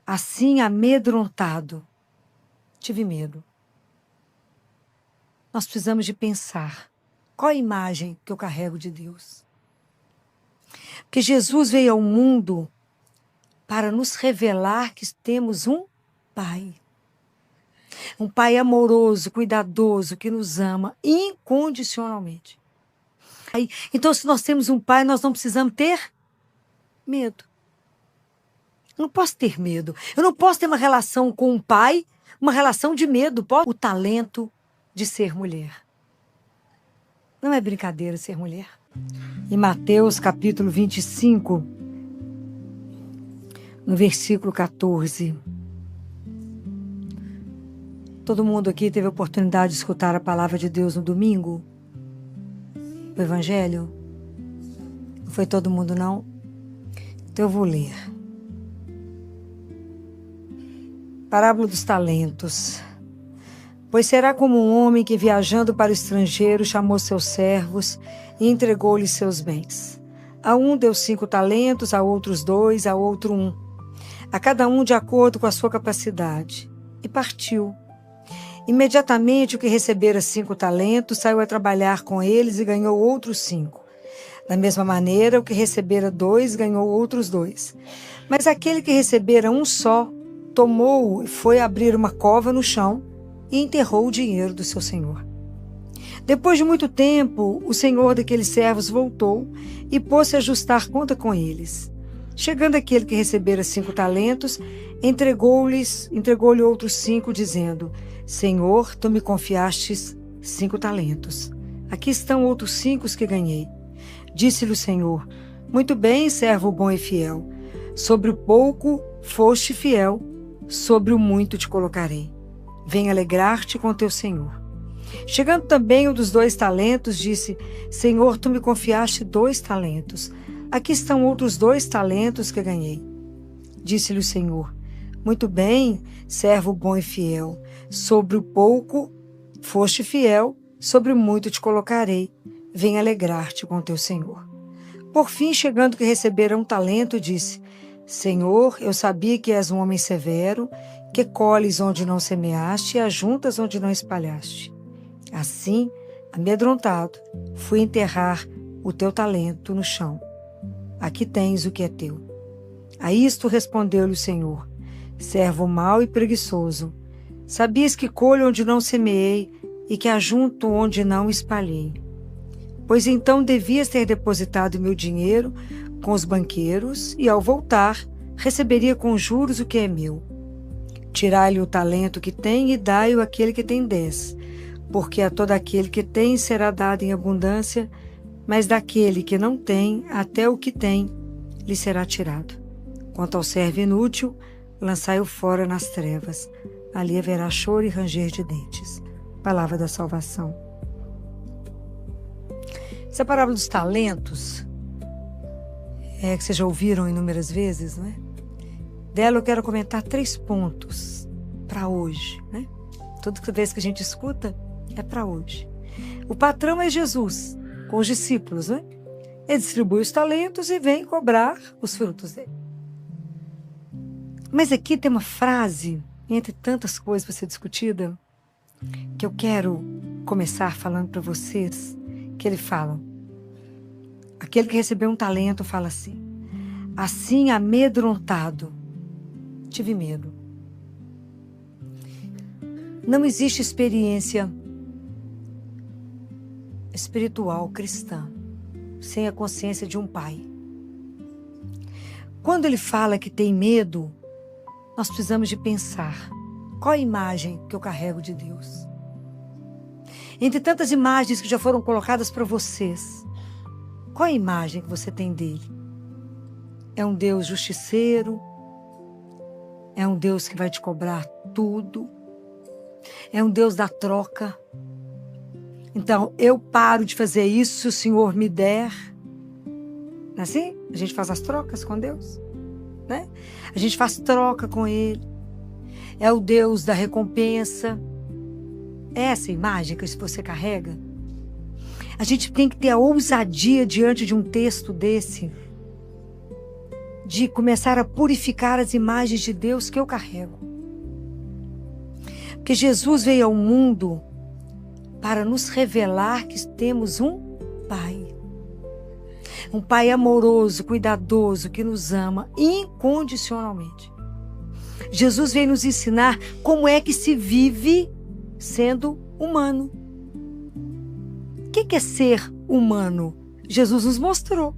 Assim, amedrontado, tive medo. Nós precisamos de pensar qual a imagem que eu carrego de Deus. Porque Jesus veio ao mundo para nos revelar que temos um Pai. Um Pai amoroso, cuidadoso, que nos ama incondicionalmente. Então, se nós temos um Pai, nós não precisamos ter medo. Eu não posso ter medo. Eu não posso ter uma relação com um pai, uma relação de medo. O talento de ser mulher. Não é brincadeira ser mulher. Em Mateus capítulo 25, no versículo 14. Todo mundo aqui teve a oportunidade de escutar a palavra de Deus no domingo? O Evangelho? Não foi todo mundo, não? Então eu vou ler. Parábola dos talentos. Pois será como um homem que, viajando para o estrangeiro, chamou seus servos e entregou-lhes seus bens. A um deu 5 talentos, a outros 2, a outro 1. A cada um de acordo com a sua capacidade. E partiu. Imediatamente o que recebera 5 talentos saiu a trabalhar com eles e ganhou outros 5. Da mesma maneira, o que recebera 2 ganhou outros 2. Mas aquele que recebera um só, tomou-o e foi abrir uma cova no chão e enterrou o dinheiro do seu senhor. Depois de muito tempo, o senhor daqueles servos voltou e pôs-se a ajustar conta com eles. Chegando aquele que recebera 5 talentos, entregou-lhe outros 5, dizendo: Senhor, tu me confiastes 5 talentos. Aqui estão outros 5 que ganhei. Disse-lhe o Senhor: Muito bem, servo bom e fiel. Sobre o pouco foste fiel, sobre o muito te colocarei. Vem alegrar-te com teu Senhor. Chegando também o dos 2 talentos, disse: Senhor, tu me confiaste 2 talentos. Aqui estão outros 2 talentos que ganhei. Disse-lhe o Senhor: Muito bem, servo bom e fiel. Sobre o pouco foste fiel, sobre o muito te colocarei. Vem alegrar-te com teu Senhor. Por fim, chegando que recebera 1 talento, disse: Senhor, eu sabia que és um homem severo, que colhes onde não semeaste e ajuntas onde não espalhaste. Assim, amedrontado, fui enterrar o teu talento no chão. Aqui tens o que é teu. A isto respondeu-lhe o Senhor: Servo mau e preguiçoso, sabias que colho onde não semeei e que ajunto onde não espalhei. Pois então devias ter depositado meu dinheiro com os banqueiros e, ao voltar, receberia com juros o que é meu. Tirai-lhe o talento que tem e dai-o àquele que tem 10, porque a todo aquele que tem será dado em abundância, mas daquele que não tem, até o que tem lhe será tirado. Quanto ao servo inútil, lançai-o fora nas trevas. Ali haverá choro e ranger de dentes. Palavra da salvação. Essa parábola dos talentos, que vocês já ouviram inúmeras vezes, não é? Dela eu quero comentar 3 pontos para hoje, né? Toda vez que a gente escuta, é para hoje. O patrão é Jesus, com os discípulos, né? Ele distribui os talentos e vem cobrar os frutos dele. Mas aqui tem uma frase, entre tantas coisas para ser discutida, que eu quero começar falando para vocês, que ele fala. Aquele que recebeu 1 talento fala assim: assim amedrontado, tive medo. Não existe experiência espiritual cristã sem a consciência de um pai. Quando ele fala que tem medo, nós precisamos de pensar: qual a imagem que eu carrego de Deus? Entre tantas imagens que já foram colocadas para vocês, qual a imagem que você tem dele? É um Deus justiceiro? É um Deus que vai te cobrar tudo? É um Deus da troca? Então, eu paro de fazer isso se o Senhor me der. Não é assim? A gente faz as trocas com Deus, né? A gente faz troca com Ele. É o Deus da recompensa. É essa imagem que você carrega? A gente tem que ter a ousadia diante de um texto desse de começar a purificar as imagens de Deus que eu carrego. Porque Jesus veio ao mundo para nos revelar que temos um Pai. Um Pai amoroso, cuidadoso, que nos ama incondicionalmente. Jesus veio nos ensinar como é que se vive sendo humano. O que é ser humano? Jesus nos mostrou.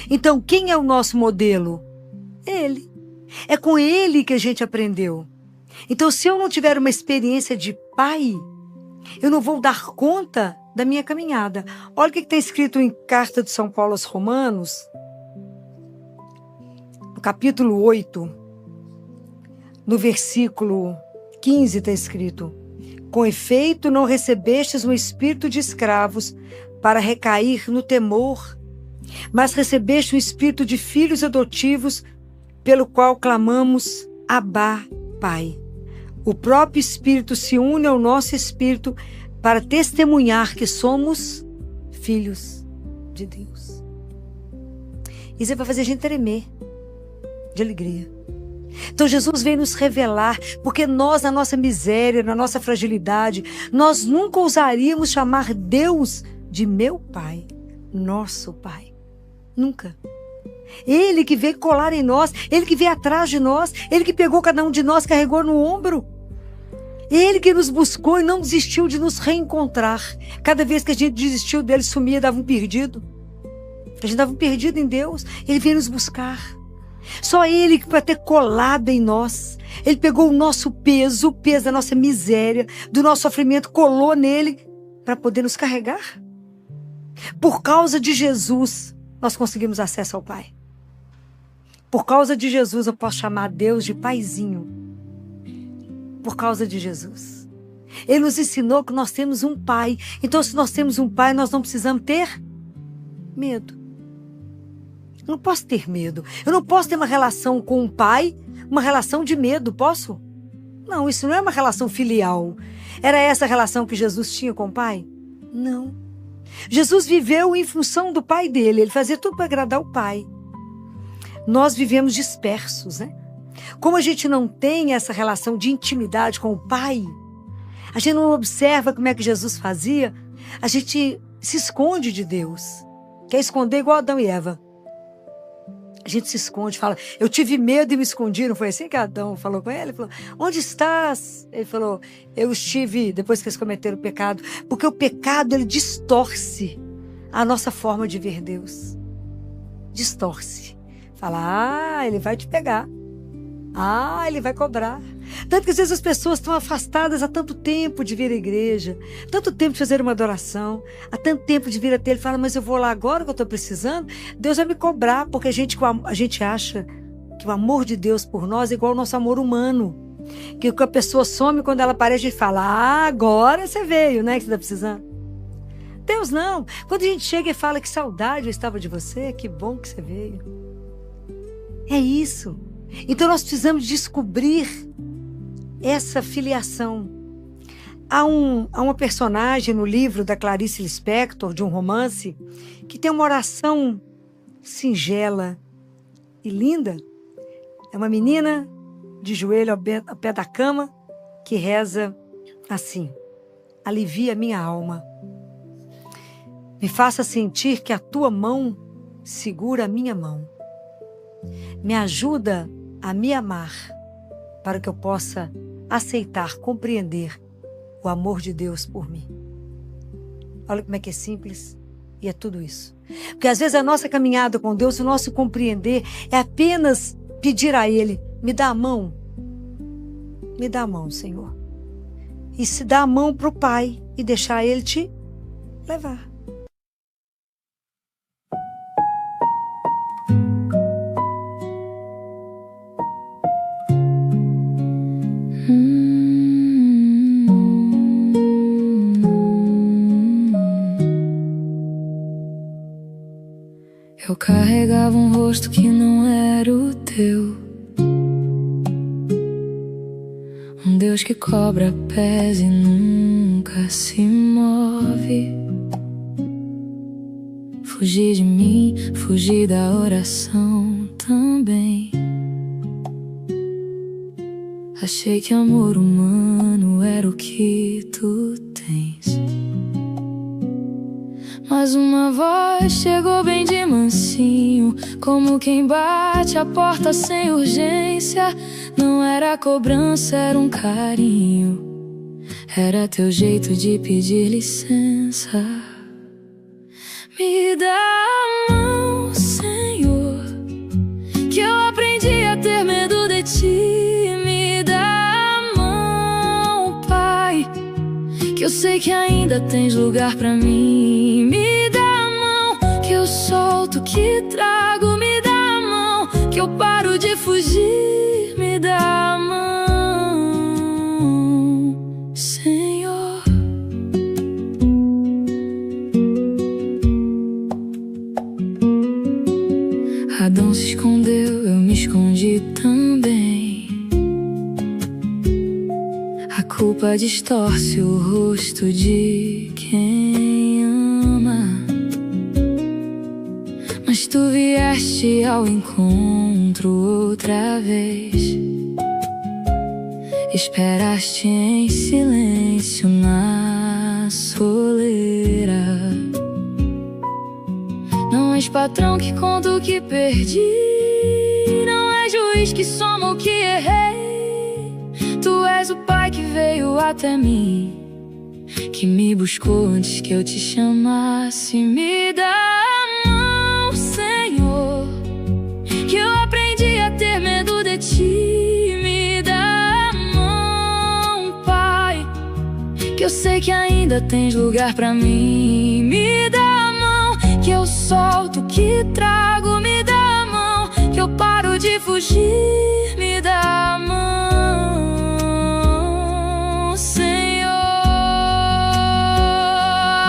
Então, quem é o nosso modelo? Ele. É com ele que a gente aprendeu. Então, se eu não tiver uma experiência de pai, eu não vou dar conta da minha caminhada. Olha o que está escrito em Carta de São Paulo aos Romanos, no capítulo 8, no versículo 15 está escrito: com efeito, não recebestes um espírito de escravos para recair no temor, mas recebeste um espírito de filhos adotivos, pelo qual clamamos, Abá, Pai. O próprio Espírito se une ao nosso espírito para testemunhar que somos filhos de Deus. Isso vai fazer a gente tremer de alegria. Então Jesus veio nos revelar, porque nós, na nossa miséria, na nossa fragilidade, nós nunca ousaríamos chamar Deus de meu Pai, nosso Pai. Nunca. Ele que veio colar em nós, Ele que veio atrás de nós, Ele que pegou cada um de nós, carregou no ombro. Ele que nos buscou e não desistiu de nos reencontrar. Cada vez que a gente desistiu dele, sumia, dava um perdido. A gente dava um perdido em Deus, Ele veio nos buscar. Só Ele que para ter colado em nós, Ele pegou o nosso peso, o peso da nossa miséria, do nosso sofrimento, colou nele para poder nos carregar. Por causa de Jesus, nós conseguimos acesso ao Pai. Por causa de Jesus, eu posso chamar Deus de Paizinho. Por causa de Jesus. Ele nos ensinou que nós temos um Pai. Então, se nós temos um Pai, nós não precisamos ter medo. Eu não posso ter medo. Eu não posso ter uma relação com um pai, uma relação de medo, posso? Não, isso não é uma relação filial. Era essa a relação que Jesus tinha com o Pai? Não. Jesus viveu em função do Pai dele. Ele fazia tudo para agradar o Pai. Nós vivemos dispersos, né? Como a gente não tem essa relação de intimidade com o Pai, a gente não observa como é que Jesus fazia, a gente se esconde de Deus. Quer esconder igual Adão e Eva. A gente se esconde, fala, eu tive medo e me escondi. Não foi assim que Adão falou com ele? Ele falou, onde estás? Ele falou, eu estive, depois que eles cometeram o pecado. Porque o pecado, ele distorce a nossa forma de ver Deus. Distorce. Fala, ele vai te pegar. Ele vai cobrar. Tanto que às vezes as pessoas estão afastadas há tanto tempo de vir à igreja, tanto tempo de fazer uma adoração, há tanto tempo de vir até ele e fala, mas eu vou lá agora que eu estou precisando, Deus vai me cobrar, porque a gente acha que o amor de Deus por nós é igual ao nosso amor humano. Que a pessoa some quando ela aparece e fala, agora você veio, né, que você está precisando. Deus não. Quando a gente chega e fala que saudade eu estava de você, que bom que você veio. É isso. Então nós precisamos descobrir essa filiação. Há uma personagem no livro da Clarice Lispector, de um romance, que tem uma oração singela e linda. É uma menina de joelho ao pé da cama que reza assim: alivia minha alma. Me faça sentir que a tua mão segura a minha mão. Me ajuda a me amar, para que eu possa aceitar, compreender o amor de Deus por mim. Olha como é que é simples e é tudo isso. Porque às vezes a nossa caminhada com Deus, o nosso compreender é apenas pedir a Ele, me dá a mão. Me dá a mão, Senhor. E se dá a mão para o Pai e deixar Ele te levar. Eu carregava um rosto que não era o teu, um Deus que cobra pés e nunca se move. Fugi de mim, fugi da oração também. também. Achei que amor humano era o que tu tens. Mas uma voz chegou bem de mansinho, como quem bate a porta sem urgência. Não era cobrança, era um carinho. Era teu jeito de pedir licença. Me dá a mão, Senhor, que eu aprendi a ter medo de ti. Me dá a mão, Pai, que eu sei que ainda tens lugar pra mim. Me dá a mão, que eu solto, que trago. Me dá a mão, que eu paro de fugir. Me dá a mão, Senhor. Adão se escondeu, eu me escondi também. A culpa distorce o rosto de quem ama, mas tu vieste ao encontro outra vez. Esperaste em silêncio na soleira. Não és patrão que conta o que perdi, não és juiz que soma o que errei. Tu és o Pai que veio até mim, que me buscou antes que eu te chamasse. Me dá a mão, Senhor, que eu aprendi a ter medo de ti. Me dá a mão, Pai, que eu sei que ainda tens lugar pra mim. Me dá a mão, que eu solto, que trago. Me dá a mão, que eu paro de fugir. Me dá a mão, Senhor.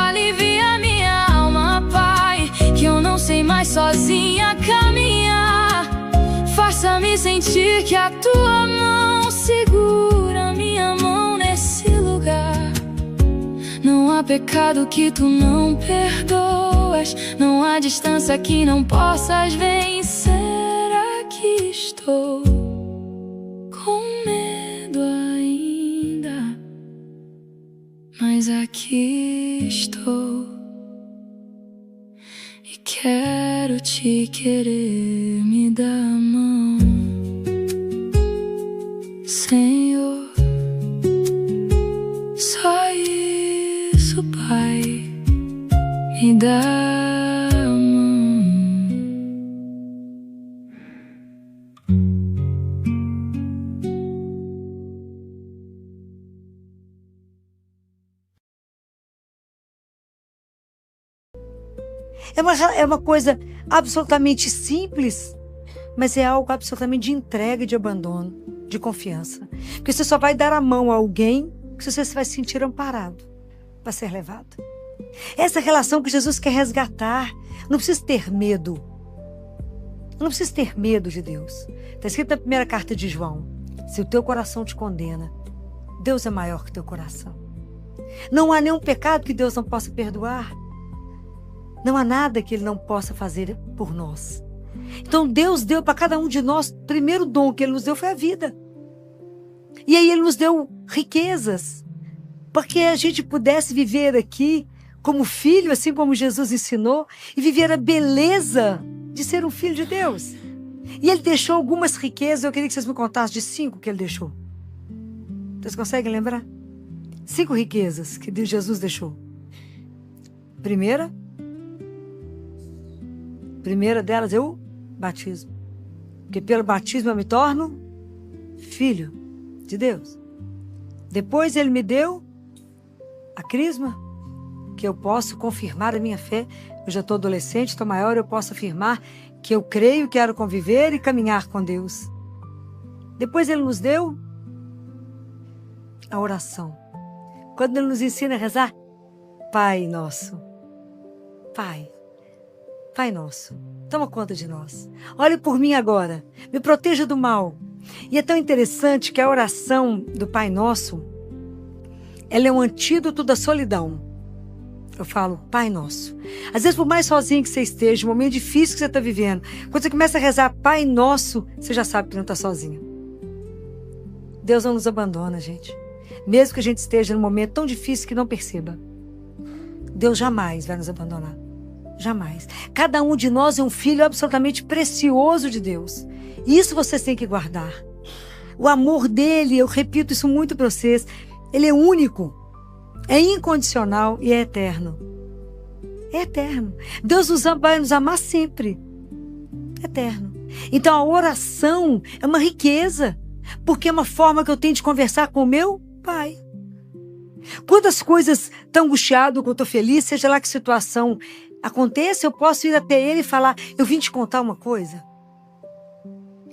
Alivia minha alma, Pai, que eu não sei mais sozinha caminhar. Faça-me sentir que a tua mão segura minha mão nesse lugar. Não há pecado que tu não perdoas, não há distância que não possas vencer. Aqui estou, com medo ainda, mas aqui estou e quero te querer. Me dá a mão, Senhor. Só isso, Pai, me dá a mão. É uma coisa absolutamente simples, mas é algo absolutamente de entrega, de abandono, de confiança. Porque você só vai dar a mão a alguém se você vai se sentir amparado, vai ser levado. Essa relação que Jesus quer resgatar. Não precisa ter medo. Não precisa ter medo de Deus. Está escrito na primeira carta de João: se o teu coração te condena, Deus é maior que teu coração. Não há nenhum pecado que Deus não possa perdoar. Não há nada que Ele não possa fazer por nós. Então Deus deu para cada um de nós, o primeiro dom que Ele nos deu foi a vida. E aí Ele nos deu riquezas, porque a gente pudesse viver aqui como filho, assim como Jesus ensinou, e viver a beleza de ser um filho de Deus. E Ele deixou algumas riquezas. Eu queria que vocês me contassem de 5 que Ele deixou. Vocês conseguem lembrar? 5 riquezas que Jesus deixou. Primeira delas é o batismo. Porque pelo batismo eu me torno filho de Deus. Depois Ele me deu a crisma, que eu posso confirmar a minha fé. Eu já estou adolescente, estou maior, eu posso afirmar que eu creio, quero conviver e caminhar com Deus. Depois Ele nos deu a oração. Quando Ele nos ensina a rezar, Pai nosso, Pai nosso, toma conta de nós. Olhe por mim agora, me proteja do mal. E é tão interessante que a oração do Pai Nosso, ela é um antídoto da solidão. Eu falo, Pai Nosso. Às vezes, por mais sozinho que você esteja, um momento difícil que você está vivendo, quando você começa a rezar Pai Nosso, você já sabe que não está sozinho. Deus não nos abandona, gente. Mesmo que a gente esteja num momento tão difícil que não perceba. Deus jamais vai nos abandonar. Jamais. Cada um de nós é um filho absolutamente precioso de Deus. Isso vocês têm que guardar. O amor dele, eu repito isso muito para vocês, ele é único, é incondicional e é eterno. É eterno. Deus vai nos amar sempre. Eterno. Então a oração é uma riqueza, porque é uma forma que eu tenho de conversar com o meu Pai. Quando as coisas estão angustiadas, quando eu estou feliz, seja lá que situação aconteça, eu posso ir até ele e falar, eu vim te contar uma coisa.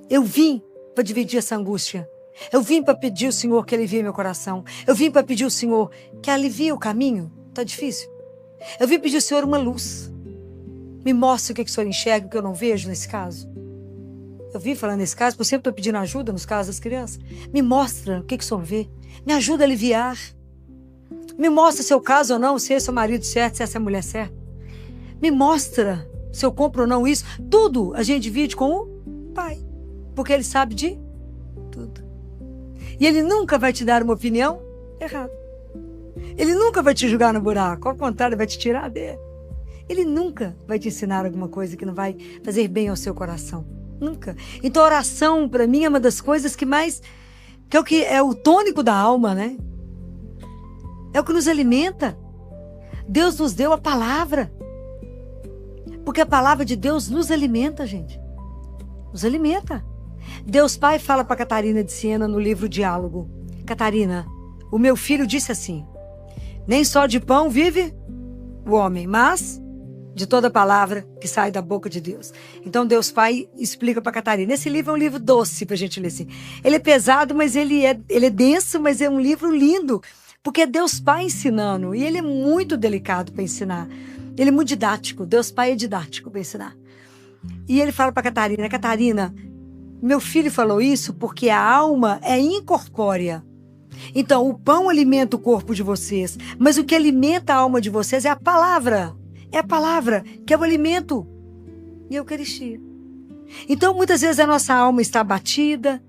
Eu vim para dividir essa angústia. Eu vim para pedir ao Senhor que alivie meu coração. Eu vim para pedir ao Senhor que alivie o caminho. Está difícil? Eu vim pedir ao Senhor uma luz. Me mostre o que o Senhor enxerga, o que eu não vejo nesse caso. Eu vim falando nesse caso, porque eu sempre estou pedindo ajuda nos casos das crianças. Me mostra o que o Senhor vê. Me ajuda a aliviar. Me mostra se eu caso ou não, se esse é o marido certo, se essa é a mulher certa. Me mostra se eu compro ou não isso. Tudo a gente divide com o Pai. Porque Ele sabe de tudo. E Ele nunca vai te dar uma opinião errada. Ele nunca vai te jogar no buraco. Ao contrário, vai te tirar dele. Ele nunca vai te ensinar alguma coisa que não vai fazer bem ao seu coração. Nunca. Então a oração, para mim, é uma das coisas que mais... que é o tônico da alma, né? É o que nos alimenta. Deus nos deu a palavra. Porque a palavra de Deus nos alimenta, gente. Nos alimenta. Deus Pai fala para Catarina de Siena no livro Diálogo. Catarina, o meu filho disse assim, nem só de pão vive o homem, mas de toda palavra que sai da boca de Deus. Então Deus Pai explica para Catarina. Esse livro é um livro doce para a gente ler assim. Ele é pesado, mas ele é denso, mas é um livro lindo. Porque é Deus Pai ensinando. E ele é muito delicado para ensinar. Ele é muito didático. Deus Pai é didático para ensinar. E ele fala para Catarina, Catarina, meu filho falou isso porque a alma é incorpórea. Então, o pão alimenta o corpo de vocês, mas o que alimenta a alma de vocês é a palavra. É a palavra, que é o alimento e a Eucaristia. Então, muitas vezes a nossa alma está abatida,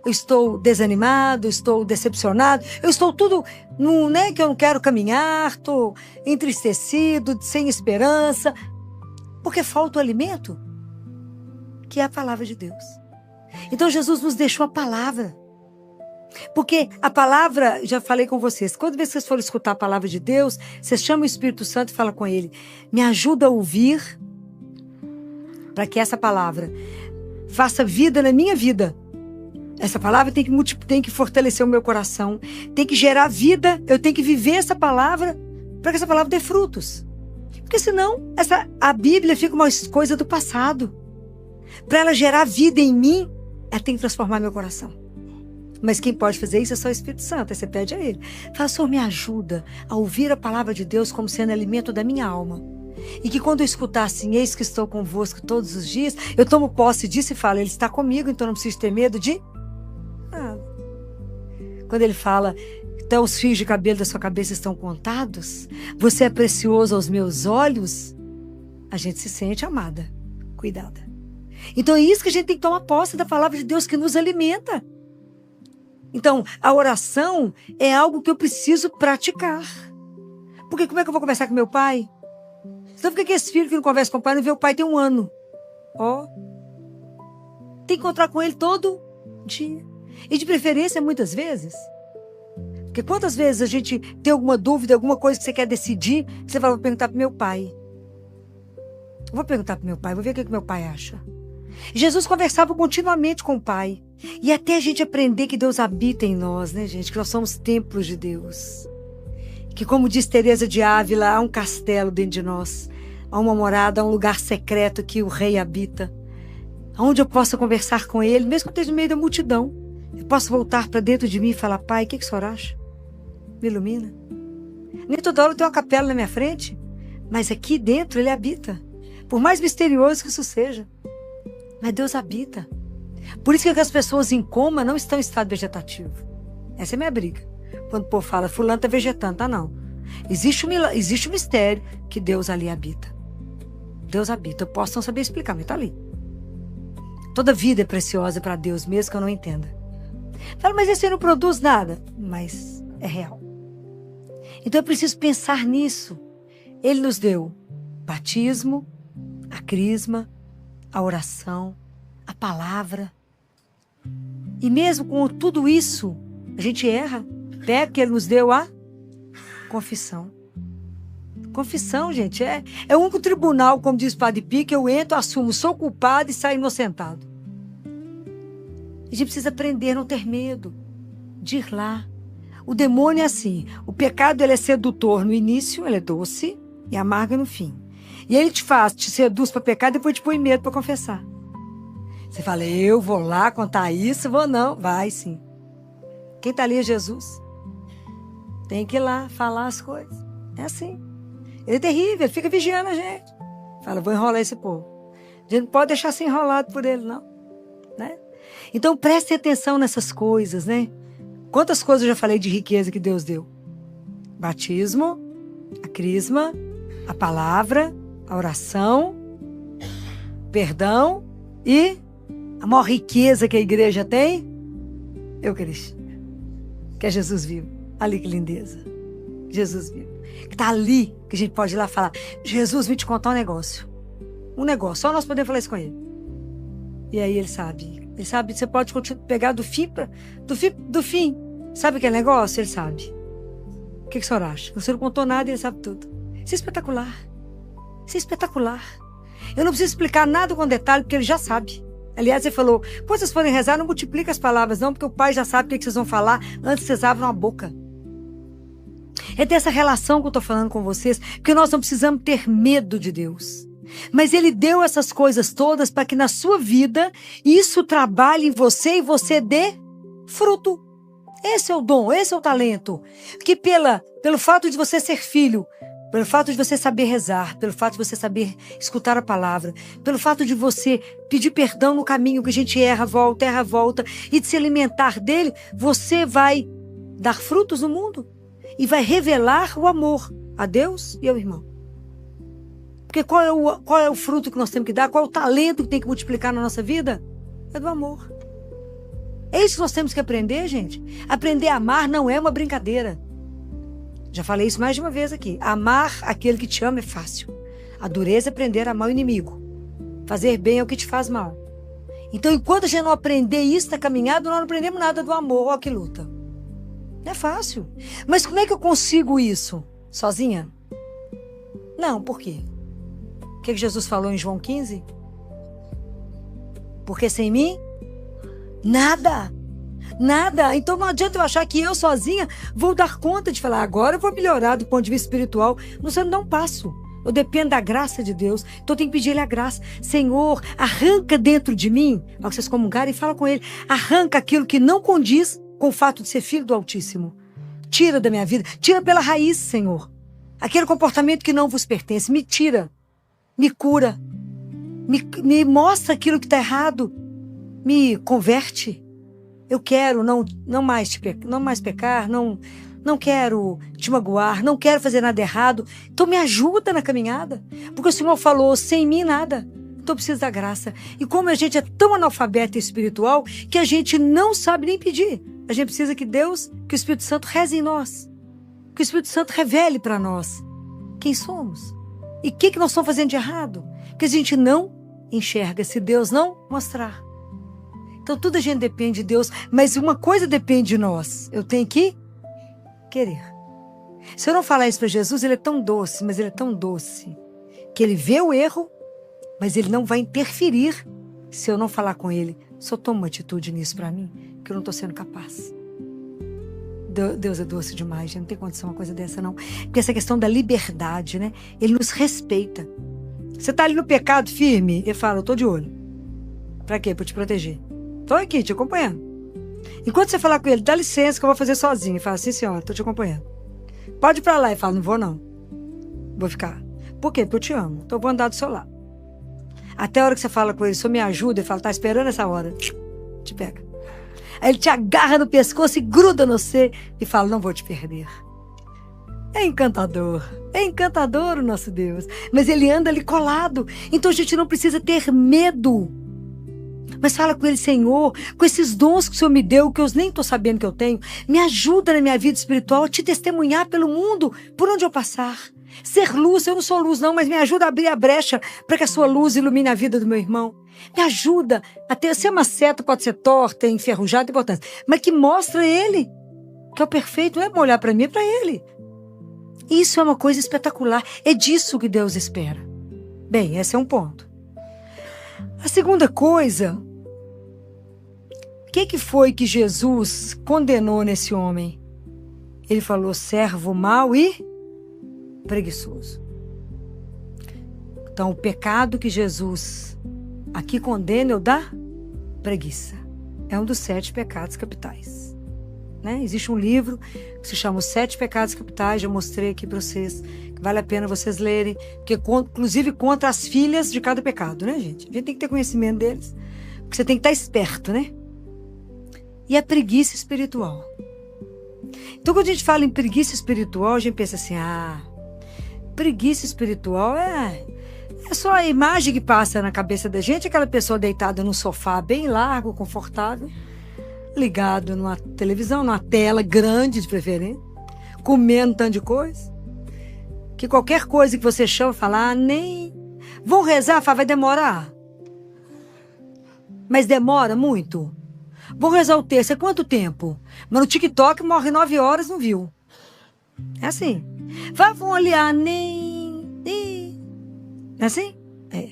eu estou desanimado, eu estou decepcionado, eu estou tudo, que eu não quero caminhar, estou entristecido, sem esperança, porque falta o alimento, que é a palavra de Deus. Então Jesus nos deixou a palavra. Porque a palavra, já falei com vocês, quando vocês forem escutar a palavra de Deus, vocês chamam o Espírito Santo e falam com ele, me ajuda a ouvir, para que essa palavra faça vida na minha vida. Essa palavra tem que fortalecer o meu coração, tem que gerar vida, eu tenho que viver essa palavra, para que essa palavra dê frutos. Porque senão, a Bíblia fica uma coisa do passado. Para ela gerar vida em mim, ela tem que transformar meu coração. Mas quem pode fazer isso é só o Espírito Santo. Aí você pede a Ele. Fala, Senhor, me ajuda a ouvir a palavra de Deus como sendo alimento da minha alma. E que quando eu escutar assim, eis que estou convosco todos os dias, eu tomo posse disso e falo, Ele está comigo, então não preciso ter medo de nada. Quando Ele fala, então os fios de cabelo da sua cabeça estão contados, você é precioso aos meus olhos, a gente se sente amada, cuidada. Então é isso que a gente tem que tomar posse da palavra de Deus que nos alimenta. Então, a oração é algo que eu preciso praticar. Porque como é que eu vou conversar com meu pai? Então, por que esse filho que não conversa com o pai não vê o pai tem um ano? Tem que encontrar com ele todo dia. E de preferência, muitas vezes. Porque quantas vezes a gente tem alguma dúvida, alguma coisa que você quer decidir, você vai perguntar para meu pai. Eu vou perguntar para meu pai, vou ver o que meu pai acha. Jesus conversava continuamente com o Pai. E até a gente aprender que Deus habita em nós, né, gente? Que nós somos templos de Deus. Que, como diz Teresa de Ávila, há um castelo dentro de nós. Há uma morada, há um lugar secreto que o Rei habita. Onde eu possa conversar com Ele, mesmo que eu esteja no meio da multidão. Eu posso voltar para dentro de mim e falar, Pai, o que o Senhor acha? Me ilumina. Nem toda hora tem uma capela na minha frente. Mas aqui dentro Ele habita. Por mais misterioso que isso seja. Mas Deus habita. Por isso que as pessoas em coma não estão em estado vegetativo. Essa é a minha briga. Quando o povo fala, fulano está vegetando, tá não. Existe um mistério que Deus ali habita. Deus habita. Eu posso não saber explicar, mas está ali. Toda vida é preciosa para Deus, mesmo que eu não entenda. Fala, mas esse não produz nada. Mas é real. Então é preciso pensar nisso. Ele nos deu batismo, a crisma, a oração, a palavra. E mesmo com tudo isso, a gente erra. Pega que ele nos deu a confissão. Confissão, gente, é o único tribunal, como diz o Padre Pio, que eu entro, assumo, sou culpado e saio inocentado. A gente precisa aprender a não ter medo de ir lá. O demônio é assim, o pecado ele é sedutor no início, ele é doce e amarga no fim. E ele te seduz para pecar e depois te põe medo para confessar. Você fala, eu vou lá contar isso, vou não. Vai sim. Quem está ali é Jesus. Tem que ir lá falar as coisas. É assim. Ele é terrível, ele fica vigiando a gente. Fala, vou enrolar esse povo. A gente não pode deixar ser enrolado por ele, não. Né? Então, preste atenção nessas coisas, né? Quantas coisas eu já falei de riqueza que Deus deu? Batismo, a crisma, a palavra, a oração, perdão e a maior riqueza que a igreja tem, Eucaristia. Que é Jesus vivo. Ali que lindeza. Jesus vivo. Que está ali, que a gente pode ir lá falar, Jesus, vim te contar um negócio. Um negócio, só nós podemos falar isso com ele. E aí ele sabe. Ele sabe, você pode pegar do fim. Sabe aquele negócio? Ele sabe. O que o senhor acha? Você não contou nada e ele sabe tudo. Isso é espetacular. Isso é espetacular. Eu não preciso explicar nada com detalhe, porque ele já sabe. Aliás, ele falou, quando vocês forem rezar, não multiplica as palavras não, porque o Pai já sabe o que vocês vão falar antes que vocês abram a boca. É dessa relação que eu estou falando com vocês, porque nós não precisamos ter medo de Deus. Mas Ele deu essas coisas todas para que na sua vida isso trabalhe em você e você dê fruto. Esse é o dom, esse é o talento. Que pelo fato de você ser filho, pelo fato de você saber rezar, pelo fato de você saber escutar a palavra, pelo fato de você pedir perdão no caminho que a gente erra, volta, e de se alimentar dele, você vai dar frutos no mundo e vai revelar o amor a Deus e ao irmão. Porque qual é o fruto que nós temos que dar? Qual é o talento que tem que multiplicar na nossa vida? É do amor. É isso que nós temos que aprender, gente. Aprender a amar não é uma brincadeira. Já falei isso mais de uma vez aqui. Amar aquele que te ama é fácil. A dureza é aprender a amar o inimigo. Fazer bem é o que te faz mal. Então, enquanto a gente não aprender isso na caminhada, nós não aprendemos nada do amor ou que luta. Não é fácil. Mas como é que eu consigo isso? Sozinha? Não, por quê? O que Jesus falou em João 15? Porque sem mim, nada. Nada. Então não adianta eu achar que eu sozinha vou dar conta de falar, agora eu vou melhorar do ponto de vista espiritual. Você não dá um passo. Eu dependo da graça de Deus. Então eu tenho que pedir Ele a graça. Senhor, arranca dentro de mim, ao que vocês comungarem, e fala com Ele. Arranca aquilo que não condiz com o fato de ser filho do Altíssimo. Tira da minha vida. Tira pela raiz, Senhor. Aquele comportamento que não vos pertence. Me tira. Me cura. Me mostra aquilo que está errado. Me converte. Eu quero não mais pecar, não quero te magoar, não quero fazer nada errado. Então me ajuda na caminhada. Porque o Senhor falou, sem mim nada. Então eu preciso da graça. E como a gente é tão analfabeto espiritual, que a gente não sabe nem pedir. A gente precisa que Deus, que o Espírito Santo reze em nós. Que o Espírito Santo revele para nós quem somos. E o que nós estamos fazendo de errado. Que a gente não enxerga se Deus não mostrar. Então tudo a gente depende de Deus, mas uma coisa depende de nós. Eu tenho que querer. Se eu não falar isso para Jesus, ele é tão doce, mas ele é tão doce, que ele vê o erro, mas ele não vai interferir se eu não falar com ele. Só toma uma atitude nisso para mim, que eu não estou sendo capaz. Deus é doce demais, gente. Não tem condição uma coisa dessa, não. Porque essa questão da liberdade, né? Ele nos respeita. Você está ali no pecado firme, ele fala, eu estou de olho. Para quê? Para te proteger. Estou aqui, te acompanhando. Enquanto você falar com ele, dá licença que eu vou fazer sozinho. Ele fala, sim senhora, estou te acompanhando. Pode ir para lá. Ele fala, não vou não. Vou ficar. Por quê? Porque eu te amo. Então eu vou andar do seu lado. Até a hora que você fala com ele, só me ajuda, ele fala, tá esperando essa hora. Te pega. Aí ele te agarra no pescoço e gruda no você e fala, não vou te perder. É encantador o nosso Deus. Mas ele anda ali colado. Então a gente não precisa ter medo. Mas fala com ele: Senhor, com esses dons que o Senhor me deu, que eu nem estou sabendo que eu tenho, me ajuda na minha vida espiritual a te testemunhar pelo mundo, por onde eu passar. Ser luz, eu não sou luz não, mas me ajuda a abrir a brecha para que a sua luz ilumine a vida do meu irmão. Me ajuda a ter, ser uma seta, pode ser torta, enferrujada, importante, mas que mostra ele, que é o perfeito, não é olhar para mim, é para ele. Isso é uma coisa espetacular, é disso que Deus espera. Bem, esse é um ponto. A segunda coisa, o que foi que Jesus condenou nesse homem? Ele falou: servo mau e preguiçoso. Então, o pecado que Jesus aqui condena é o da preguiça. É um dos 7 pecados capitais. Né? Existe um livro que se chama Os 7 Pecados Capitais, já mostrei aqui para vocês, que vale a pena vocês lerem, porque inclusive conta as filhas de cada pecado, né, gente? A gente tem que ter conhecimento deles, porque você tem que estar esperto, né? E a preguiça espiritual. Então, quando a gente fala em preguiça espiritual, a gente pensa assim: preguiça espiritual é só a imagem que passa na cabeça da gente, aquela pessoa deitada num sofá bem largo, confortável, ligado numa televisão, numa tela grande de preferência, comendo tanto de coisa, que qualquer coisa que você chama, falar, nem... Vão rezar, fala, vai demorar. Mas demora muito. Vão rezar o terço, é quanto tempo? Mas no TikTok morre 9 horas, não viu. É assim. Vão olhar, nem... É assim? É.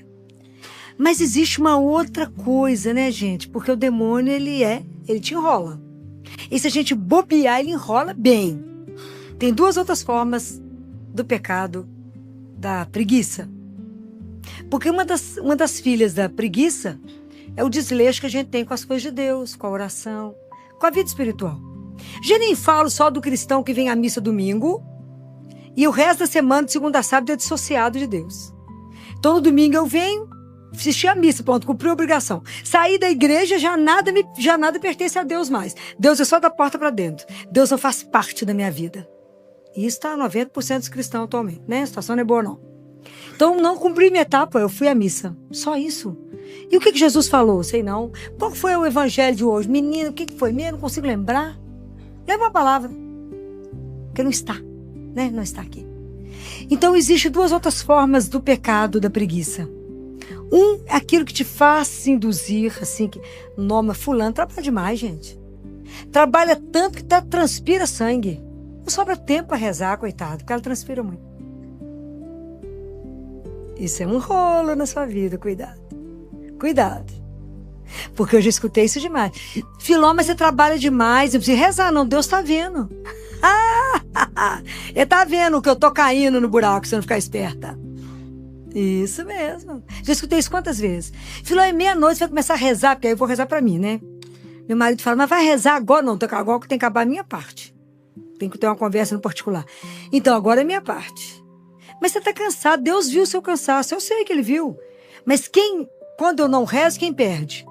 Mas existe uma outra coisa, né, gente? Porque o demônio, ele te enrola. E se a gente bobear, ele enrola bem. Tem 2 outras formas do pecado da preguiça. Porque uma das filhas da preguiça é o desleixo que a gente tem com as coisas de Deus, com a oração, com a vida espiritual. Já nem falo só do cristão que vem à missa domingo e o resto da semana, de segunda a sábado, é dissociado de Deus. Então, no domingo eu venho, assistir a missa, pronto, cumpri a obrigação. Sair da igreja, já nada pertence a Deus mais. Deus é só da porta para dentro. Deus não faz parte da minha vida. E isso está 90% dos cristãos atualmente, né? A situação não é boa, não. Então, não cumpri minha etapa, eu fui à missa. Só isso. E o que Jesus falou? Sei não. Qual foi o evangelho de hoje? Menino, o que foi mesmo? Não consigo lembrar. Leva uma palavra. Porque não está, né? Não está aqui. Então, existem 2 outras formas do pecado da preguiça. É aquilo que te faz se induzir, assim, que, noma, fulano trabalha demais, gente. Trabalha tanto que transpira sangue. Não sobra tempo para rezar, coitado, porque ela transpira muito. Isso é um rolo na sua vida, cuidado. Cuidado. Porque eu já escutei isso demais. Filó, mas você trabalha demais, não precisa rezar não, Deus está vendo. Ele está vendo que eu tô caindo no buraco, se eu não ficar esperta. Isso mesmo. Já escutei isso quantas vezes? Filó, é meia-noite, você vai começar a rezar, porque aí eu vou rezar para mim, né? Meu marido fala, mas vai rezar agora? Não, agora que tem que acabar a minha parte. Tem que ter uma conversa no particular. Então, agora é minha parte. Mas você está cansado, Deus viu o seu cansaço, eu sei que Ele viu. Mas quando eu não rezo, quem perde?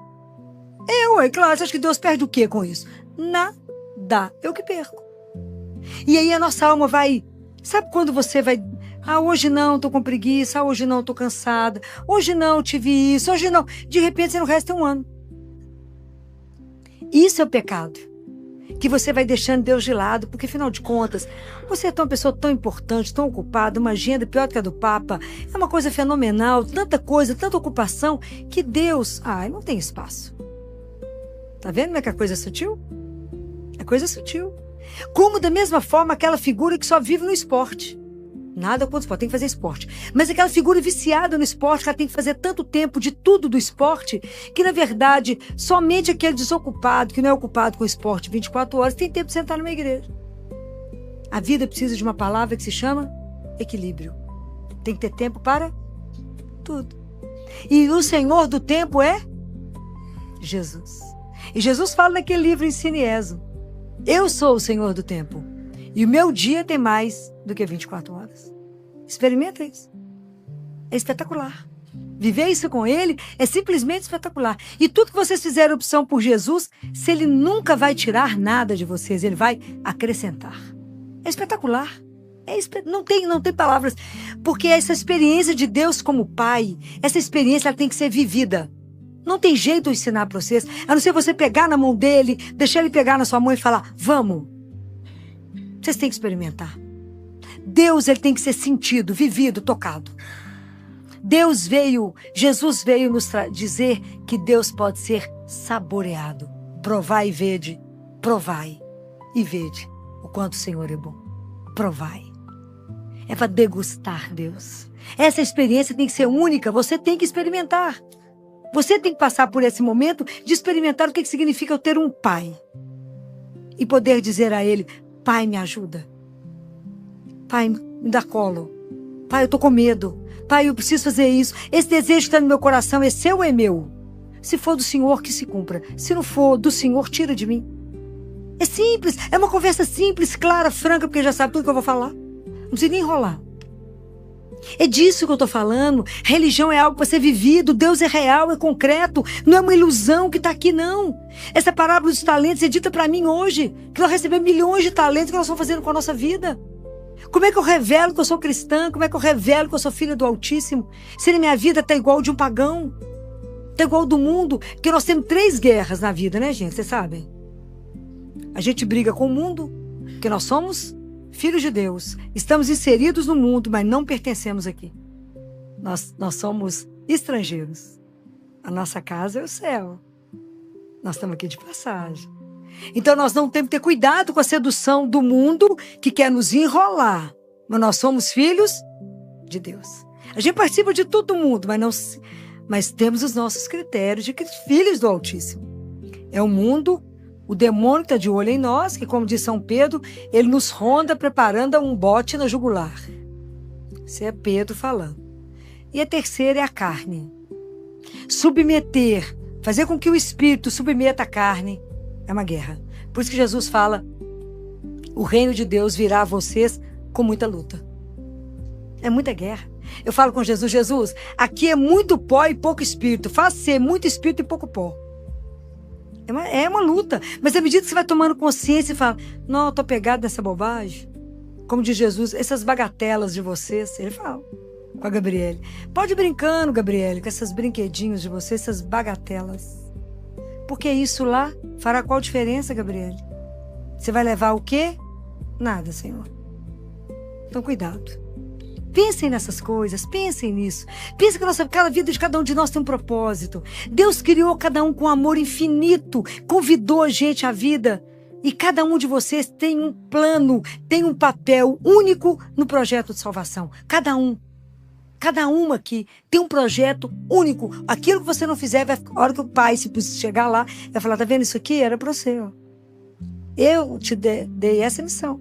É claro, você acha que Deus perde o quê com isso? Nada, eu que perco. E aí a nossa alma vai... Sabe quando você vai... hoje não, tô com preguiça, hoje não, tô cansada, hoje não, tive isso, hoje não. De repente você não resta um ano. Isso é o pecado. Que você vai deixando Deus de lado, porque afinal de contas, você é uma pessoa tão importante, tão ocupada, uma agenda pior do que a do Papa, é uma coisa fenomenal, tanta coisa, tanta ocupação, que Deus, não tem espaço. Tá vendo como é que a coisa é sutil? É coisa sutil. Como da mesma forma aquela figura que só vive no esporte. Nada contra o esporte, tem que fazer esporte. Mas aquela figura viciada no esporte, que ela tem que fazer tanto tempo de tudo do esporte, que na verdade, somente aquele desocupado, que não é ocupado com o esporte 24 horas, tem tempo de sentar numa igreja. A vida precisa de uma palavra que se chama equilíbrio. Tem que ter tempo para tudo. E o Senhor do tempo é Jesus. E Jesus fala naquele livro Ensine Ezo. Eu sou o Senhor do tempo. E o meu dia tem mais do que 24 horas. Experimenta isso. É espetacular. Viver isso com Ele é simplesmente espetacular. E tudo que vocês fizeram opção por Jesus, se Ele nunca vai tirar nada de vocês, Ele vai acrescentar. É espetacular. Não tem palavras. Porque essa experiência de Deus como Pai, essa experiência ela tem que ser vivida. Não tem jeito de ensinar para vocês, a não ser você pegar na mão dele, deixar ele pegar na sua mão e falar, vamos. Vocês têm que experimentar. Deus ele tem que ser sentido, vivido, tocado. Jesus veio nos dizer que Deus pode ser saboreado. Provai e vede, provai e vede o quanto o Senhor é bom. Provai. É para degustar Deus. Essa experiência tem que ser única, você tem que experimentar. Você tem que passar por esse momento de experimentar o que significa eu ter um pai. E poder dizer a ele, pai, me ajuda. Pai, me dá colo. Pai, eu tô com medo. Pai, eu preciso fazer isso. Esse desejo que está no meu coração é seu ou é meu? Se for do Senhor, que se cumpra. Se não for do Senhor, tira de mim. É simples. É uma conversa simples, clara, franca, porque já sabe tudo que eu vou falar. Não precisa nem enrolar. É disso que eu estou falando. Religião é algo para ser vivido. Deus é real, é concreto. Não é uma ilusão que está aqui, não. Essa parábola dos talentos é dita para mim hoje. Que nós recebemos milhões de talentos que nós estamos fazendo com a nossa vida. Como é que eu revelo que eu sou cristã? Como é que eu revelo que eu sou filha do Altíssimo? Se na minha vida está igual de um pagão. Está igual do mundo. Porque nós temos 3 guerras na vida, né, gente? Vocês sabem? A gente briga com o mundo, porque nós somos filhos de Deus. Estamos inseridos no mundo, mas não pertencemos aqui. Nós somos estrangeiros. A nossa casa é o céu. Nós estamos aqui de passagem. Então nós não temos que ter cuidado com a sedução do mundo que quer nos enrolar. Mas nós somos filhos de Deus. A gente participa de todo mundo, mas temos os nossos critérios de filhos do Altíssimo. É o mundo, o demônio está de olho em nós, que como diz São Pedro, ele nos ronda preparando um bote na jugular. Isso é Pedro falando. E a terceira é a carne. Submeter, fazer com que o Espírito submeta a carne, é uma guerra. Por isso que Jesus fala, o reino de Deus virá a vocês com muita luta. É muita guerra. Eu falo com Jesus, Jesus, aqui é muito pó e pouco espírito. Faz ser muito espírito e pouco pó. É uma luta. Mas à medida que você vai tomando consciência e fala, não, eu estou pegado nessa bobagem. Como diz Jesus, essas bagatelas de vocês, ele fala com a Gabriele. Pode ir brincando, Gabriele, com esses brinquedinhos de vocês, essas bagatelas. Porque isso lá fará qual diferença, Gabriele? Você vai levar o quê? Nada, Senhor. Então, cuidado. Pensem nessas coisas, pensem nisso. Pensem que cada vida de cada um de nós tem um propósito. Deus criou cada um com amor infinito, convidou a gente à vida. E cada um de vocês tem um plano, tem um papel único no projeto de salvação. Cada uma aqui tem um projeto único. Aquilo que você não fizer, a hora que o pai se chegar lá, vai falar, tá vendo isso aqui? Era para você, ó. Eu te dei essa missão.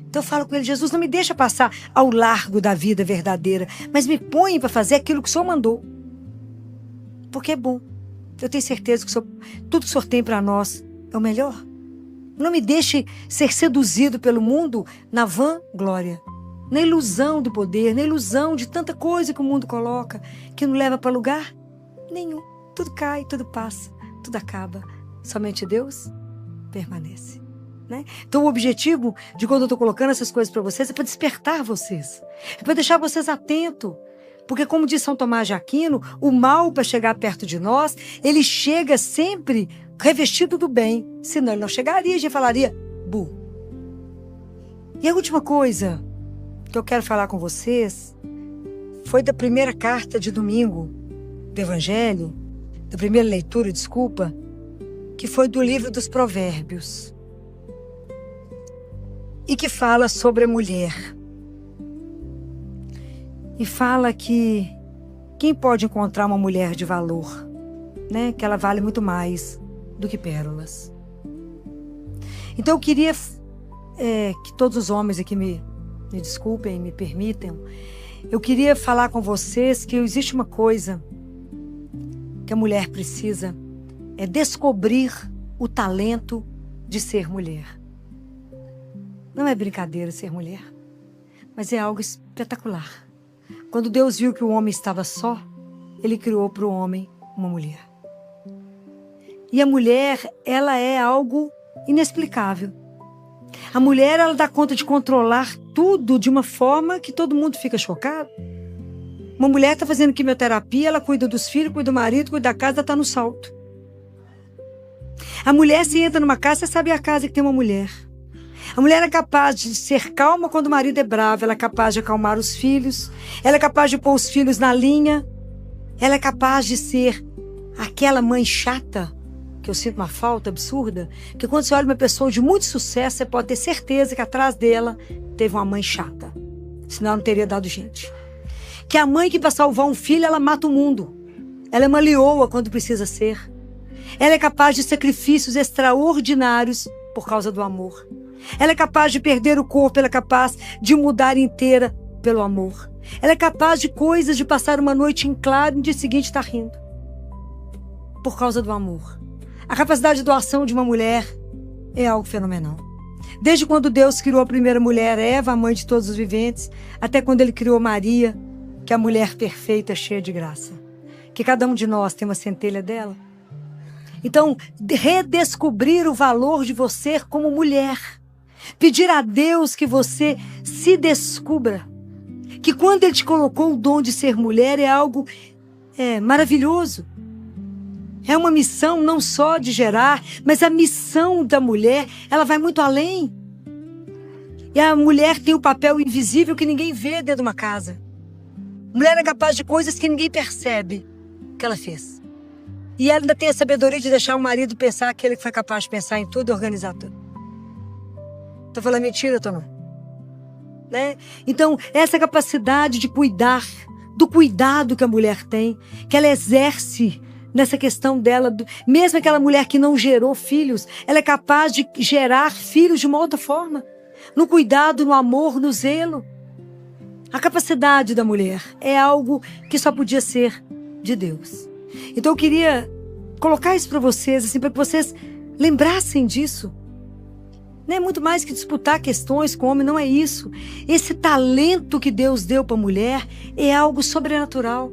Então eu falo com ele, Jesus, não me deixa passar ao largo da vida verdadeira, mas me põe para fazer aquilo que o Senhor mandou. Porque é bom. Eu tenho certeza que tudo que o Senhor tem para nós é o melhor. Não me deixe ser seduzido pelo mundo na vã glória, na ilusão do poder, na ilusão de tanta coisa que o mundo coloca, que não leva para lugar nenhum. Tudo cai, tudo passa, tudo acaba. Somente Deus permanece. Né? Então o objetivo de quando eu estou colocando essas coisas para vocês é para despertar vocês, é para deixar vocês atentos, porque como diz São Tomás de Aquino, o mal para chegar perto de nós, ele chega sempre revestido do bem, senão ele não chegaria, a gente falaria bu. E a última coisa que eu quero falar com vocês foi da primeira carta de domingo do Evangelho, da primeira leitura, desculpa, que foi do livro dos Provérbios. E que fala sobre a mulher. E fala que quem pode encontrar uma mulher de valor, né? Que ela vale muito mais do que pérolas. Então eu queria que todos os homens aqui me desculpem, me permitam. Eu queria falar com vocês que existe uma coisa que a mulher precisa, é descobrir o talento de ser mulher. Não é brincadeira ser mulher, mas é algo espetacular. Quando Deus viu que o homem estava só, Ele criou para o homem uma mulher. E a mulher, ela é algo inexplicável. A mulher, ela dá conta de controlar tudo de uma forma que todo mundo fica chocado. Uma mulher está fazendo quimioterapia, ela cuida dos filhos, cuida do marido, cuida da casa, está no salto. A mulher, se entra numa casa, você sabe a casa que tem uma mulher. A mulher é capaz de ser calma quando o marido é bravo, ela é capaz de acalmar os filhos, ela é capaz de pôr os filhos na linha, ela é capaz de ser aquela mãe chata, que eu sinto uma falta absurda, que quando você olha uma pessoa de muito sucesso, você pode ter certeza que atrás dela teve uma mãe chata. Senão ela não teria dado gente. Que a mãe que para salvar um filho, ela mata o mundo. Ela é uma leoa quando precisa ser. Ela é capaz de sacrifícios extraordinários por causa do amor. Ela é capaz de perder o corpo, ela é capaz de mudar inteira pelo amor. Ela é capaz de coisas, de passar uma noite em claro e no dia seguinte estar rindo. Por causa do amor. A capacidade de doação de uma mulher é algo fenomenal. Desde quando Deus criou a primeira mulher, Eva, a mãe de todos os viventes, até quando Ele criou Maria, que é a mulher perfeita, cheia de graça. Que cada um de nós tem uma centelha dela. Então, redescobrir o valor de você como mulher. Pedir a Deus que você se descubra. Que quando Ele te colocou o dom de ser mulher é algo maravilhoso. É uma missão não só de gerar, mas a missão da mulher, ela vai muito além. E a mulher tem o papel invisível que ninguém vê dentro de uma casa. A mulher é capaz de coisas que ninguém percebe que ela fez. E ela ainda tem a sabedoria de deixar o marido pensar aquele que foi capaz de pensar em tudo e organizar tudo. Tô falando mentira, tô não? Né? Então, essa capacidade de cuidar, do cuidado que a mulher tem, que ela exerce nessa questão dela, mesmo aquela mulher que não gerou filhos, ela é capaz de gerar filhos de uma outra forma. No cuidado, no amor, no zelo. A capacidade da mulher é algo que só podia ser de Deus. Então eu queria colocar isso para vocês, assim, para que vocês lembrassem disso. Não é muito mais que disputar questões com o homem, não é isso. Esse talento que Deus deu para a mulher é algo sobrenatural.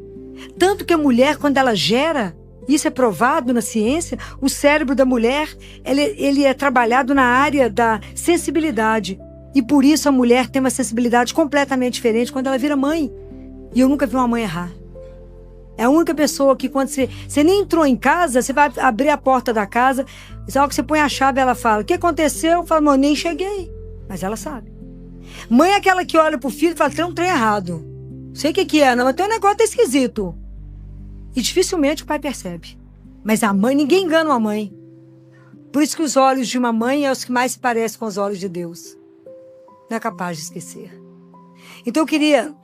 Tanto que a mulher, quando ela gera, isso é provado na ciência, o cérebro da mulher, ele é trabalhado na área da sensibilidade. E por isso a mulher tem uma sensibilidade completamente diferente quando ela vira mãe. E eu nunca vi uma mãe errar. É a única pessoa que quando você nem entrou em casa, você vai abrir a porta da casa, só que você põe a chave, ela fala, o que aconteceu? Fala, mãe, nem cheguei. Mas ela sabe. Mãe é aquela que olha pro filho e fala, tem um trem errado. Sei o que é, não, mas tem um negócio esquisito. E dificilmente o pai percebe. Mas a mãe, ninguém engana uma mãe. Por isso que os olhos de uma mãe é os que mais se parecem com os olhos de Deus. Não é capaz de esquecer. Então eu queria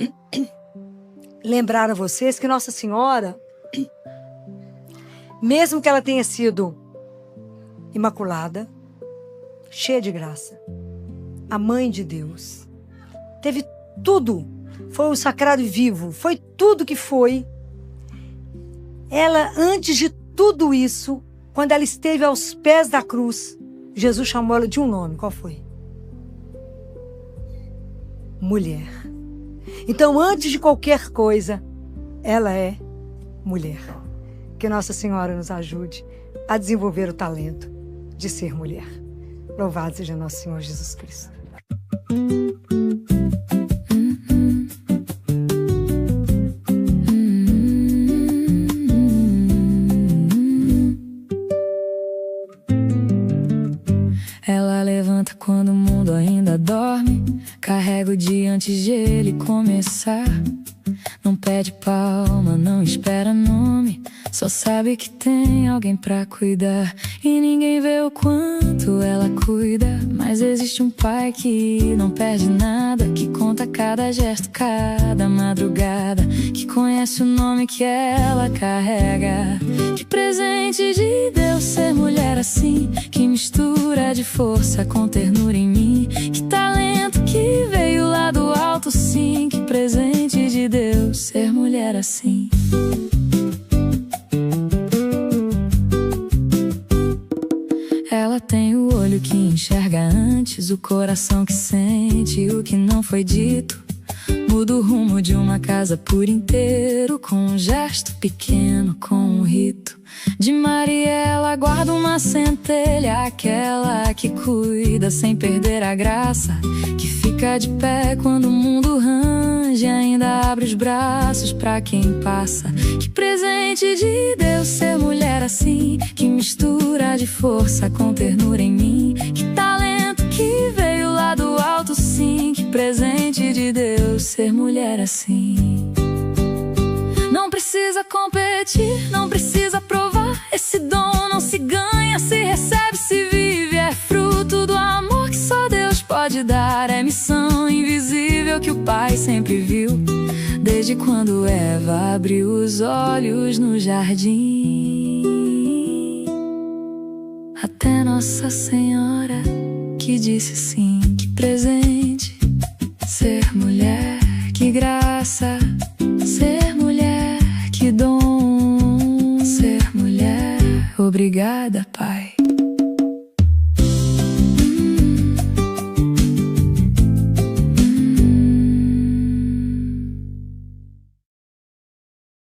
lembrar a vocês que Nossa Senhora, mesmo que ela tenha sido imaculada, cheia de graça, a mãe de Deus, teve tudo, foi o sacrário vivo, foi tudo que foi. Ela, antes de tudo isso, quando ela esteve aos pés da cruz, Jesus chamou ela de um nome. Qual foi? Mulher. Então, antes de qualquer coisa, ela é mulher. Que Nossa Senhora nos ajude a desenvolver o talento de ser mulher. Louvado seja nosso Senhor Jesus Cristo. Ela levanta quando o mundo ainda dorme, carrega o dia antes de ele começar. Não pede palma, não espera nome, só sabe que tem alguém pra cuidar. E ninguém vê o quanto ela cuida, mas existe um pai que não perde nada, que conta cada gesto, cada madrugada, que conhece o nome que ela carrega. Que presente de Deus ser mulher assim, que mistura de força com ternura em mim. Que talento que veio lá do alto, sim. Que presente de Deus ser mulher assim. Ela tem o olho que enxerga antes, o coração que sente o que não foi dito. Muda o rumo de uma casa por inteiro, com um gesto pequeno, com um rito. De Mariela guarda uma centelha, aquela que cuida sem perder a graça, que fica de pé quando o mundo range, ainda abre os braços pra quem passa. Que presente de Deus ser mulher assim, que mistura de força com ternura em mim. Que talento que veio lá do alto, sim. Que presente de Deus ser mulher assim. Não precisa competir, não precisa provar. Esse dom não se ganha, se recebe, se vive. É fruto do amor que só Deus pode dar. É missão invisível que o Pai sempre viu, desde quando Eva abriu os olhos no jardim. Até Nossa Senhora que disse sim. Que presente ser mulher, que graça ser mulher, que dom ser mulher. Obrigada, Pai.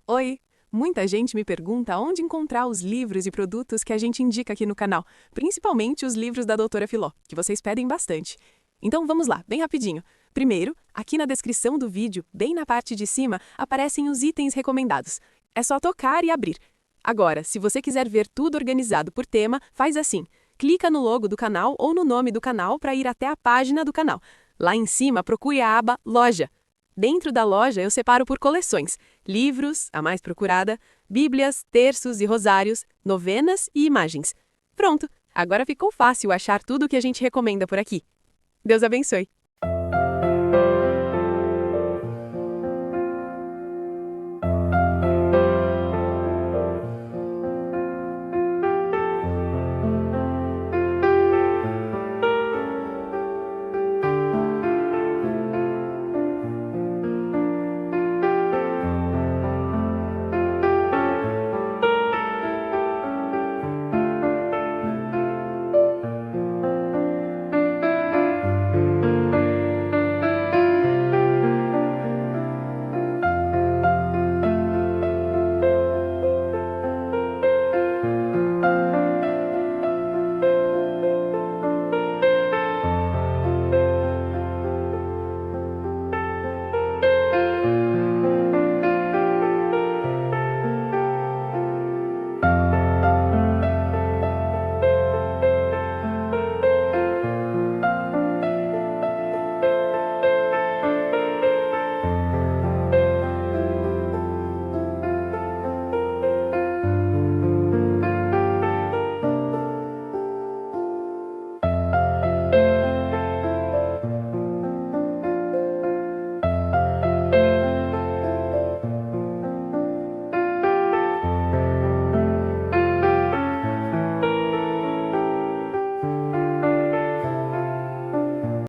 Oi! Muita gente me pergunta onde encontrar os livros e produtos que a gente indica aqui no canal, principalmente os livros da Doutora Filó, que vocês pedem bastante. Então vamos lá, bem rapidinho. Primeiro, aqui na descrição do vídeo, bem na parte de cima, aparecem os itens recomendados. É só tocar e abrir. Agora, se você quiser ver tudo organizado por tema, faz assim. Clica no logo do canal ou no nome do canal para ir até a página do canal. Lá em cima, procure a aba Loja. Dentro da loja, eu separo por coleções: livros, a mais procurada, bíblias, terços e rosários, novenas e imagens. Pronto! Agora ficou fácil achar tudo o que a gente recomenda por aqui. Deus abençoe!